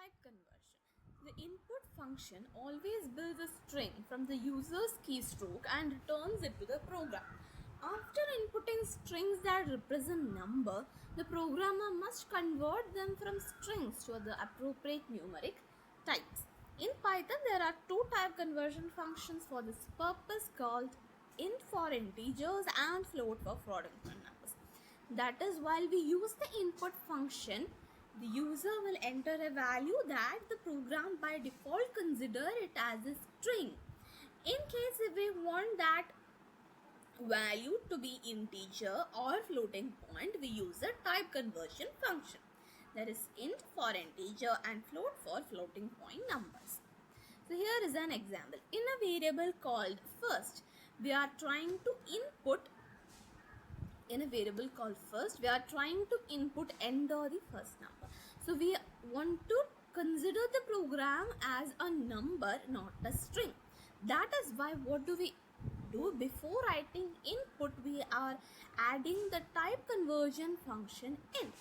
Type conversion. The input function always builds a string from the user's keystroke and returns it to the program. After inputting strings that represent number, the programmer must convert them from strings to the appropriate numeric types. In Python, there are two type conversion functions for this purpose called int for integers and float for floating point numbers. That is, while we use the input function, the user will enter a value that the program by default consider it as a string. In case if we want that value to be integer or floating point, we use a type conversion function. That is int for integer and float for floating point numbers. So here is an example. In a variable called first, we are trying to input we are trying to enter the first number. So we want to consider the program as a number, not a string. That is why what do we do? Before writing input, we are adding the type conversion function int.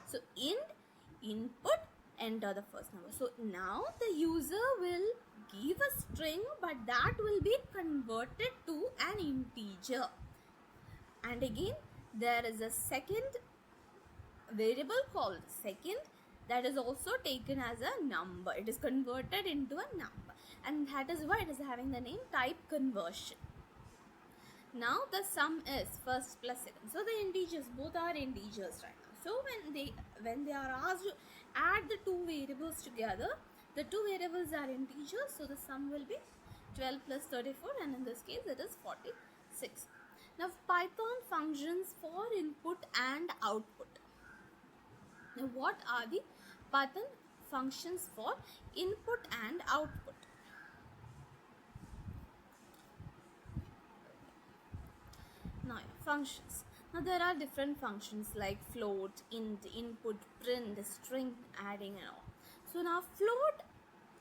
So int input, enter the first number. So now the user will give a string, but that will be converted to an integer. And again, there is a second variable called second that is also taken as a number. It is converted into a number, and that is why it is having the name type conversion. Now the sum is first plus second. So the integers, both are integers right now. So when they are asked to add the two variables together, the two variables are integers. So the sum will be 12 plus 34, and in this case it is 46. Now Python functions for input and output. Now what are the Python functions for input and output? Now functions. Now there are different functions like float, int, input, print, string, adding and all. So now float,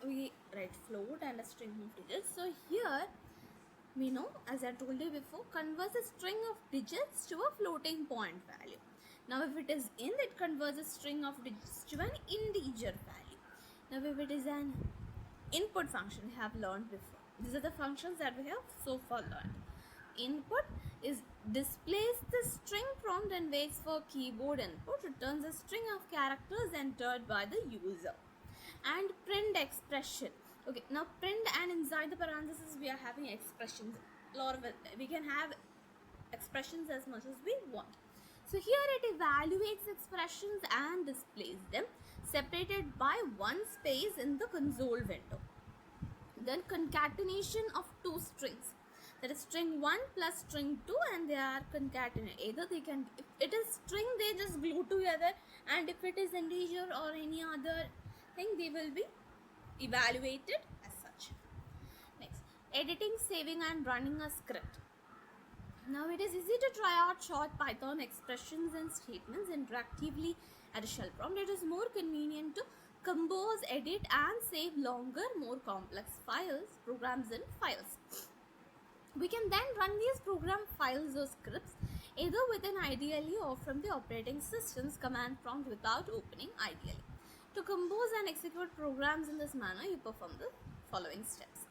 we write float and a string of digits. So here we know, as I told you before, converts a string of digits to a floating point value. Now if it is int, it converts a string of digits to an integer value. Now if it is an input function, we have learned before. These are the functions that we have so far learned. Input is displays the string prompt and waits for keyboard input, returns a string of characters entered by the user. And print expression. Okay, now print, and inside the parentheses we are having expressions. We can have expressions as much as we want. So here it evaluates expressions and displays them separated by one space in the console window. Then concatenation of two strings. That is string 1 plus string 2, and they are concatenated. Either they can, if it is string, they just glue together, and if it is integer or any other thing, they will be evaluated as such. Next, editing, saving and running a script. Now it is easy to try out short Python expressions and statements interactively at a shell prompt. It is more convenient to compose, edit and save longer, more complex programs in files. We can then run these program files or scripts either within IDLE or from the operating system's command prompt without opening IDLE. To compose and execute programs in this manner, you perform the following steps.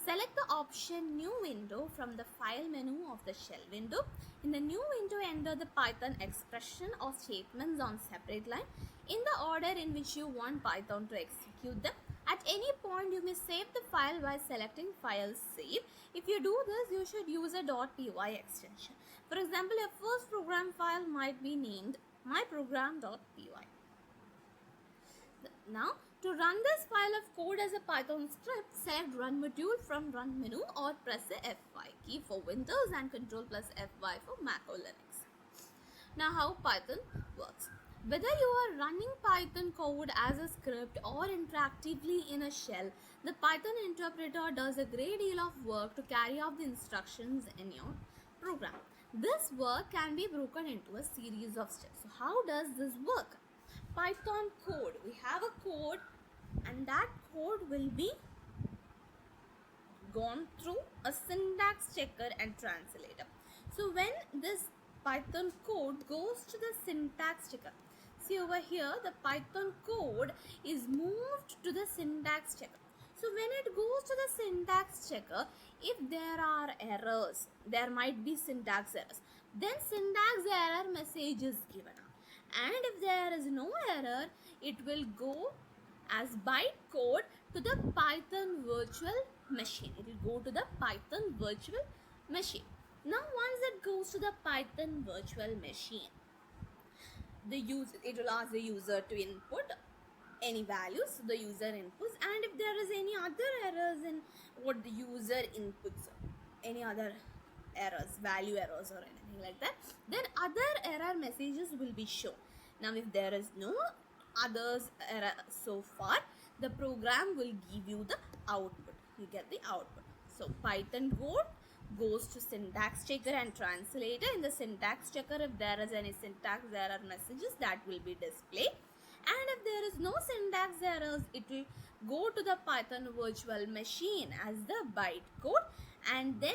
Select the option New Window from the File menu of the Shell window. In the New Window, enter the Python expression or statements on separate line in the order in which you want Python to execute them. At any point, you may save the file by selecting File Save. If you do this, you should use a .py extension. For example, your first program file might be named myprogram.py. Now, to run this file of code as a Python script, select Run Module from Run menu or press the F5 key for Windows and Ctrl plus F5 for Mac or Linux. Now, how Python works. Whether you are running Python code as a script or interactively in a shell, the Python interpreter does a great deal of work to carry out the instructions in your program. This work can be broken into a series of steps. So, how does this work? Python code. We have a code, and that code will be gone through a syntax checker and translator. So when this Python code goes to the syntax checker, See over here, the Python code is moved to the syntax checker. So when it goes to the syntax checker, if there are errors, there might be syntax errors, then syntax error message is given out. And if there is no error, it will go as bytecode to the Python virtual machine. It will go to the Python virtual machine. Now once it goes to the Python virtual machine, it will ask the user to input any values, the user inputs, and if there is any other errors in what the user inputs, any other errors, value errors or anything like that, then other error messages will be shown. Now if there is no others error so far, the program will give you the output. You get the output. So Python code goes to syntax checker and translator. In the syntax checker, if there is any syntax error messages, that will be displayed. And if there is no syntax errors, it will go to the Python virtual machine as the bytecode, and then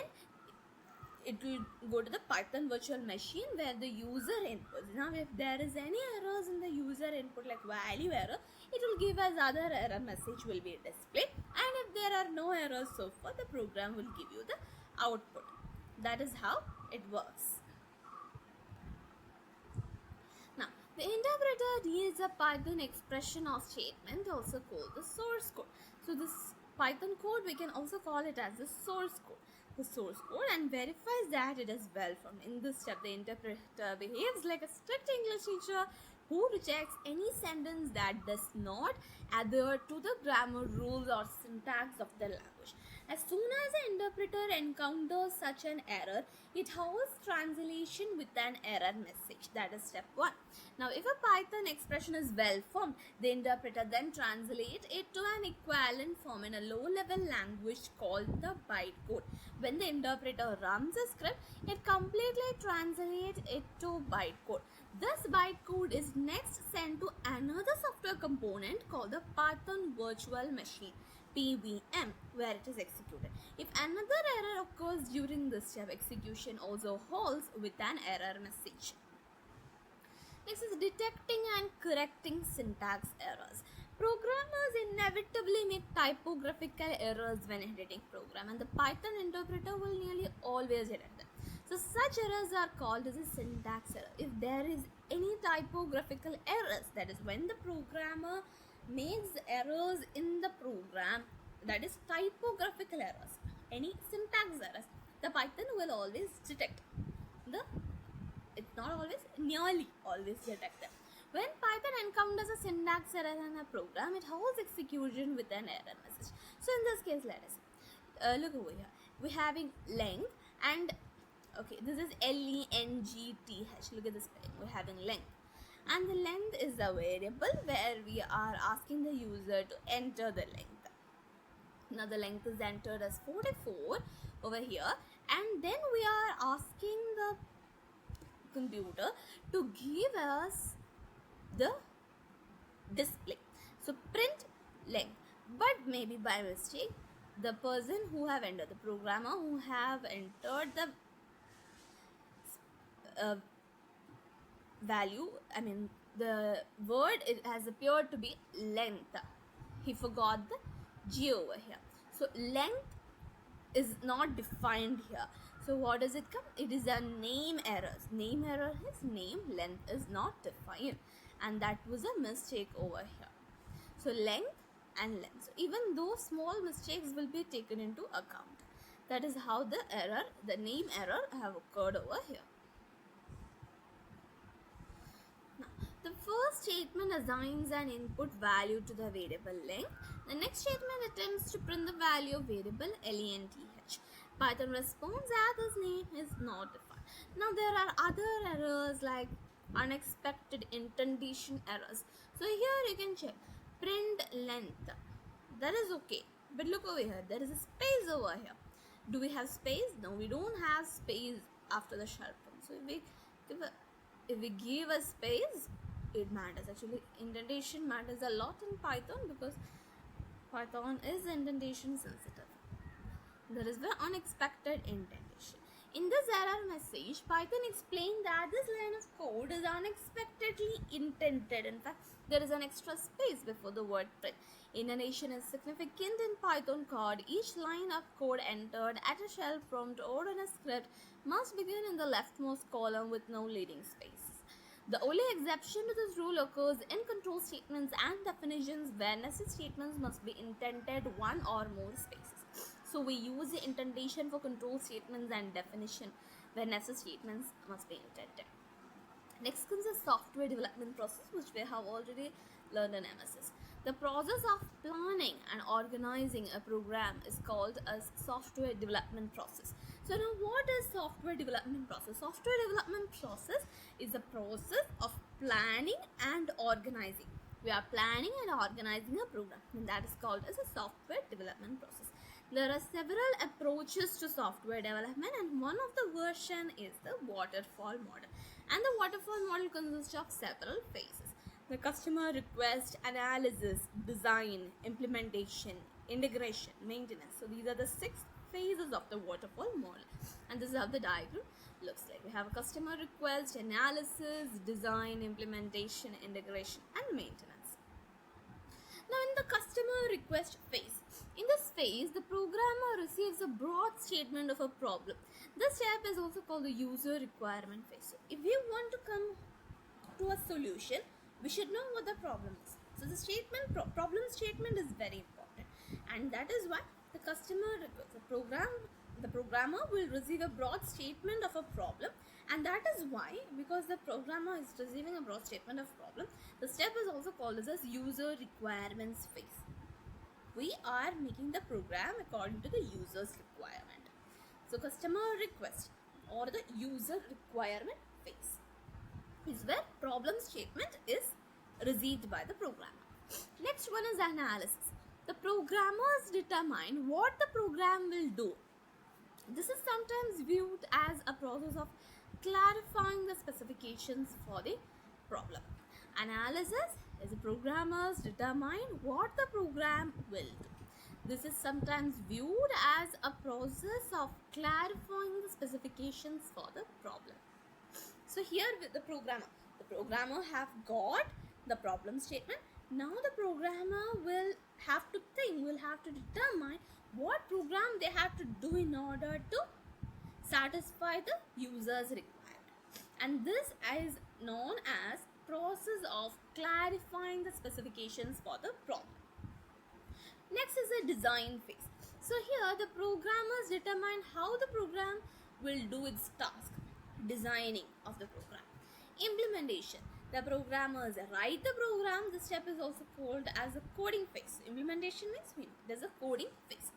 it will go to the Python virtual machine where the user inputs. Now if there is any errors in the user input like value error, it will give as other error message will be displayed, and if there are no errors so far, the program will give you the output. That is how it works. Now the interpreter reads a Python expression or statement, also called the source code. So this Python code, we can also call it as the source code. The source code, and verifies that it is well formed. In this step, the interpreter behaves like a strict English teacher who rejects any sentence that does not adhere to the grammar rules or syntax of the language. As soon as the interpreter encounters such an error, it halts translation with an error message. That is step 1. Now, if a Python expression is well formed, the interpreter then translates it to an equivalent form in a low-level language called the bytecode. When the interpreter runs a script, it completely translates it to bytecode. This bytecode is next sent to another software component called the Python virtual machine, PVM, where it is executed. If another error occurs during this step, execution also halts with an error message. Next is detecting and correcting syntax errors. Programmers inevitably make typographical errors when editing program, and the Python interpreter will nearly always detect them. So such errors are called as a syntax error. If there is any typographical errors, that is when the programmer makes errors in the program, that is typographical errors, any syntax errors, the Python will always detect the, it's not always, nearly always detect them. When Python encounters a syntax error in a program, it holds execution with an error message. So in this case, let us look over here. We're having length, and okay, this is length. Look at this spelling. We're having length, and the length is a variable where we are asking the user to enter the length. Now the length is entered as 44 over here, and then we are asking the computer to give us the display. So print length, but maybe by mistake the person who have entered, the programmer who have entered the value, I mean the word, it has appeared to be length. He forgot the G over here. So length is not defined here. So what does it come? It is a name error. Name error is name, length is not defined, and that was a mistake over here. So length and length. So even though small mistakes will be taken into account. That is how the error, the name error have occurred over here. Now, the first statement assigns an input value to the variable length. The next statement attempts to print the value of variable length. Python responds that this name is not defined. Now there are other errors like unexpected indentation errors. So here you can check print length. That is okay. But look over here. There is a space over here. Do we have space? No, we don't have space after the sharp one. So if we give a space, it matters. Actually, indentation matters a lot in Python because Python is indentation sensitive. There is the unexpected indentation. In this error message, Python explained that this line of code is unexpectedly indented. In fact, there is an extra space before the word print. Indentation is significant in Python code. Each line of code entered at a shell prompt or in a script must begin in the leftmost column with no leading space. The only exception to this rule occurs in control statements and definitions where nested statements must be indented one or more spaces. So we use the indentation for control statements and definition where nested statements must be indented. Next comes the software development process, which we have already learned in MSS. The process of planning and organizing a program is called as software development process. So now what is software development process? Software development process is the process of planning and organizing. We are planning and organizing a program, and that is called as a software development process. There are several approaches to software development, and one of the version is the waterfall model. And the waterfall model consists of several phases: the customer request, analysis, design, implementation, integration, maintenance. So these are the 6 phases of the waterfall model, and this is how the diagram looks like. We have a customer request, analysis, design, implementation, integration, and maintenance. Now in the customer request phase, in this phase, the programmer receives a broad statement of a problem. This step is also called the user requirement phase. So if we want to come to a solution, we should know what the problem is. So the problem statement is very important, and that is why the programmer will receive a broad statement of a problem, and that is why, because the programmer is receiving a broad statement of problem, the step is also called as user requirements phase. We are making the program according to the user's requirement. So customer request or the user requirement phase is where problem statement is received by the programmer. Next one is analysis. The programmers determine what the program will do. This is sometimes viewed as a process of clarifying the specifications for the problem. Analysis is the programmers determine what the program will do. This is sometimes viewed as a process of clarifying the specifications for the problem. So here with the programmer have got the problem statement. Now the programmer will have to determine what program they have to do in order to satisfy the user's requirement. And this is known as process of clarifying the specifications for the problem. Next is the design phase. So here the programmers determine how the program will do its task, designing of the program. Implementation. The programmers write the program. This step is also called as a coding phase. Implementation means there's a coding phase.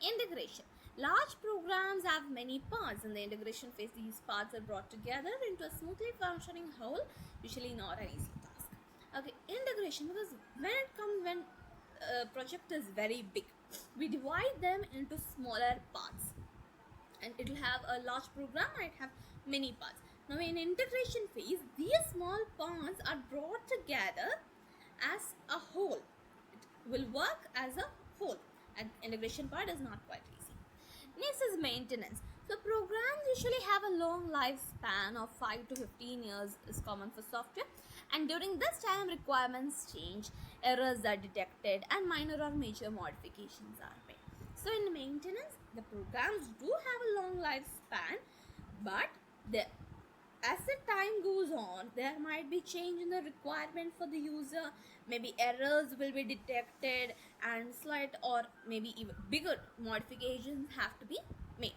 Integration. Large programs have many parts. In the integration phase, these parts are brought together into a smoothly functioning whole, usually not an easy task. Okay, integration, because when project is very big, we divide them into smaller parts, and it will have a large program, might have many parts. Now in integration phase, these small parts are brought together as a whole. It will work as a whole, and integration part is not quite easy. Next is maintenance. So programs usually have a long lifespan of 5 to 15 years is common for software, and during this time requirements change, errors are detected, and minor or major modifications are made. So in maintenance, the programs do have a long lifespan, but as the time goes on, there might be change in the requirement for the user. Maybe errors will be detected, and slight or maybe even bigger modifications have to be made.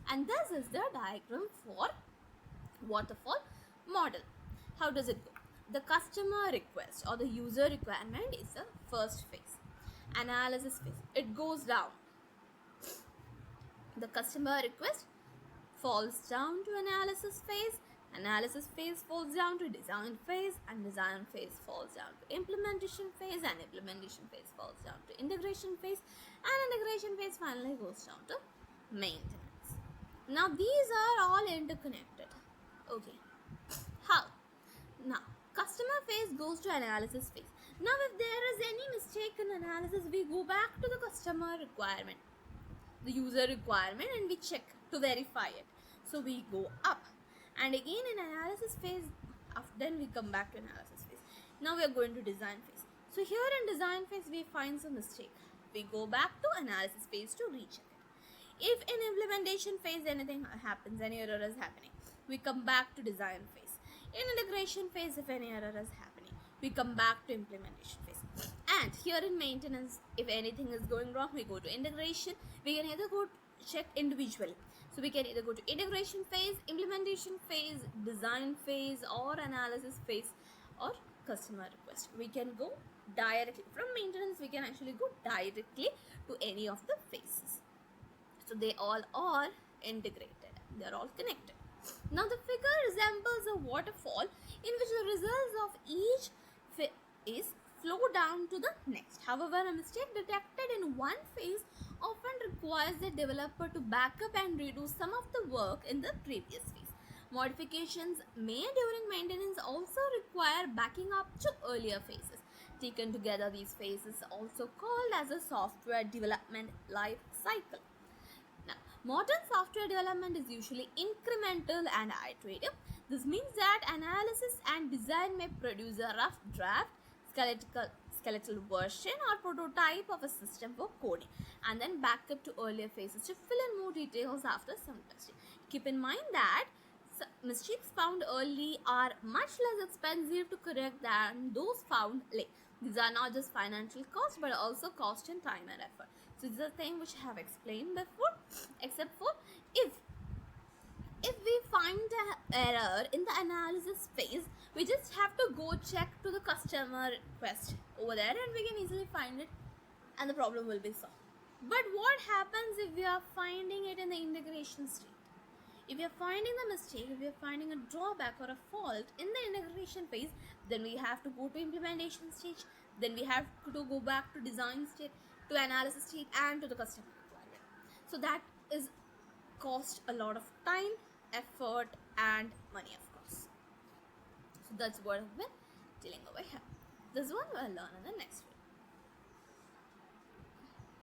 And this is the diagram for waterfall model. How does it go? The customer request or the user requirement is the first phase. Analysis phase. It goes down. The customer request falls down to analysis phase. Analysis phase falls down to design phase, and design phase falls down to implementation phase, and implementation phase falls down to integration phase, and integration phase finally goes down to maintenance. Now these are all interconnected. Okay. How? Now customer phase goes to analysis phase. Now if there is any mistake in analysis, we go back to the customer requirement, the user requirement, and we check to verify it. So we go up, and again in analysis phase, then we come back to analysis phase. Now we are going to design phase. So here in design phase we find some mistake. We go back to analysis phase to recheck it. If in implementation phase anything happens, any error is happening, we come back to design phase. In integration phase, if any error is happening, we come back to implementation phase. And here in maintenance, if anything is going wrong, we go to integration. We can either go check individually. So we can either go to integration phase, implementation phase, design phase, or analysis phase, or customer request. We can go directly from maintenance. We can actually go directly to any of the phases. So they all are integrated. They are all connected. Now the figure resembles a waterfall in which the results of each phase flow down to the next. However, a mistake detected in one phase often requires the developer to back up and redo some of the work in the previous phase. Modifications made during maintenance also require backing up to earlier phases. Taken together, these phases are also called as a software development life cycle. Now, modern software development is usually incremental and iterative. This means that analysis and design may produce a rough draft, skeletal version or prototype of a system for coding, and then back up to earlier phases to fill in more details after some testing. Keep in mind that mistakes found early are much less expensive to correct than those found late. These are not just financial costs but also cost in time and effort. So this is a thing which I have explained before, except for if we find an error in the analysis phase, we just have to go check to the customer request over there and we can easily find it and the problem will be solved. But what happens if we are finding it in the integration state? If we are finding the mistake, if we are finding a drawback or a fault in the integration phase, then we have to go to implementation stage, then we have to go back to design state, to analysis state, and to the customer requirement. So that is cost a lot of time, effort, and money, of course. So that's what I've been telling over here. This one we'll learn in the next video.